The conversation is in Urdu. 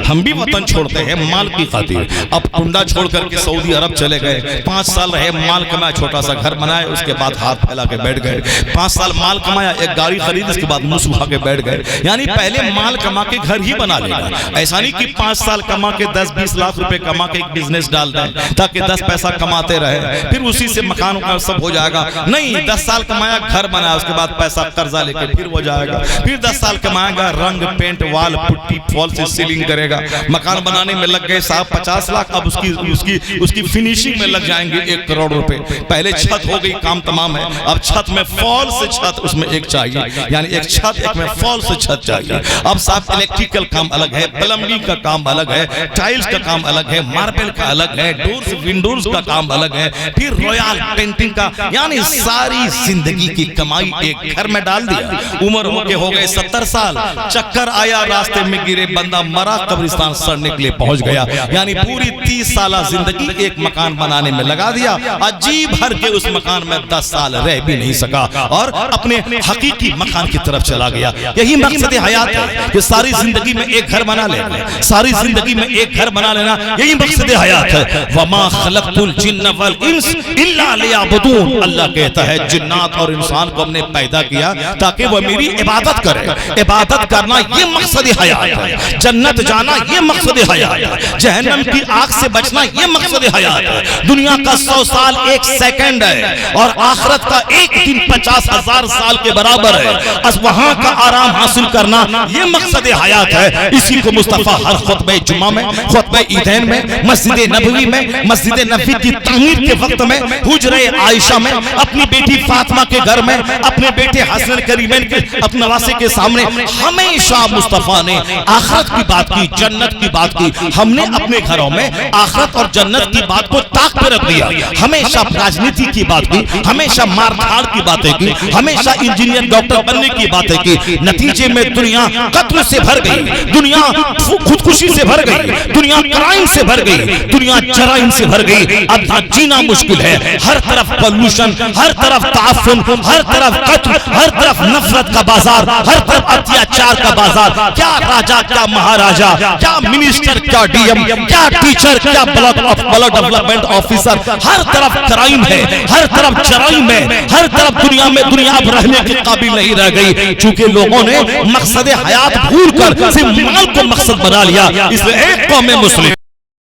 ہم بھی وطن چھوڑتے ہیں مال کی خاطر. اب کنڈا چھوڑ کر کے سعودی عرب چلے گئے, 5 سال رہے, مال کمایا, چھوٹا سا گھر بنایا, اس کے بعد ہاتھ پھیلا کے بیٹھ گئے. 5 سال مال کمایا, ایک گاڑی خرید, اس کے بعد منہ سکھا کے بیٹھ گئے. یعنی پہلے مال کما کے گھر ہی بنا لے گا. ایسا نہیں کہ 5 سال کما کے 10-20 لاکھ روپے کما کے ایک بزنس ڈال دیں تاکہ 10 پیسہ کماتے رہے, پھر اسی سے مکان کا سب ہو جائے گا. نہیں, 10 سال کمایا, گھر بنایا, اس کے بعد پیسہ قرضہ لے کے پھر ہو جائے گا. پھر 10 سال کمائے گا, رنگ پینٹ وال پٹی فال سے سیلنگ کرے گا. مکان بنانے میں لگ گئے صاحب 50 لاکھ, اب اس کی فنیشنگ میں لگ جائیں گے 1 کروڑ روپے. پہلے چھت ہو گئی, کام تمام ہے, اب چھت میں فال سے چھت اس میں ایک چاہیے, یعنی ایک چھت ایک میں فال سے چھت چاہیے. اب صاحب الیکٹریکل کام الگ ہے, پلمبنگ کا کام الگ ہے, ٹائلز کا کام الگ ہے, ماربل کا الگ ہے, ڈورز ونڈوز کا کام الگ ہے, پھر رویال پینٹنگ کا. یعنی ساری زندگی کی کمائی ایک گھر میں ڈال دیا. عمر ہو کے ہو گئے 70 سال, چکر آیا, راستے میں گرے, بندہ مرا, قبرستان سڑنے کے لیے پہنچ گیا. یعنی پوری 30 سالہ زندگی ایک مکان بنانے میں لگا دیا. عجیب ہر کے اس مکان میں 10 سال رہ بھی نہیں سکا اور اپنے حقیقی مکان کی طرف چلا گیا. یہی مقصد حیات ہے کہ ساری زندگی میں ایک گھر بنا لینا, ساری زندگی میں ایک گھر بنا لینا, یہی مقصد حیات ہے. وَمَا خَلَقْتُ الْجِنَّ وَالْإِنسَ إِلَّا لِيَعْبُدُونَ. اللہ کہتا ہے جنات اور انسان کو ہم نے پیدا کیا تاکہ وہ میری عبادت کرے. عبادت کرنا یہ مقصد حیات ہے, جنت جانا یہ مقصد حیات ہے, جہنم کی آگ سے بچنا یہ مقصد حیات ہے. دنیا کا 100 سال 1 سیکنڈ ہے اور آخرت کا ایک دن 50,000 سال کے برابر ہے. اس وہاں کا آرام حاصل کرنا یہ مقصد حیات ہے. اسی کو مصطفیٰ ہر خطبہ جمعہ میں, خطبہ عیدین میں, مسجد نبوی میں, مسجد نبوی کی تعمیر کے وقت میں, حجرہ عائشہ میں, اپنی بیٹی فاطمہ کے گھر میں, اپنے بیٹے حسن کریمین کے اپنے نواسے کے سامنے ہمیشہ مصطفیٰ نے آخرت کی بات کی, جنت کی بات کی. ہم نے اپنے گھروں میں آخرت اور جنت کی بات کو طاق پہ رکھ دیا. ہمیشہ راجنیتی کی بات کی, ہمیشہ مار دھاڑ کی باتیں کی, ہمیشہ انجینئر ڈاکٹر بننے کی باتیں کی. نتیجے میں دنیا قتل سے بھر گئی, دنیا خودکشی سے بھر گئی, دنیا کرائم سے بھر گئی, دنیا جرائم سے بھر گئی. اب جینا مشکل ہے, ہر طرف پولوشن, ہر طرف تعفن, ہر طرف قتل, ہر طرف نفرت کا بازار, ہر طرف اتیاچار کا بازار. کیا راجا, کیا مہاراجا, کیا منسٹر, کیا ڈی ایم, کیا ٹیچر, کیا بلاک ڈیولپمنٹ آفیسر, ہر طرف کرائم ہے, ہر طرف جرائم ہے, ہر طرف دنیا میں دنیا اب رہنے کے قابل نہیں رہ گئی, چونکہ لوگوں نے مقصد حیات بھول کر صرف مال کو مقصد بنا لیا. اس لیے ایک قوم مسلم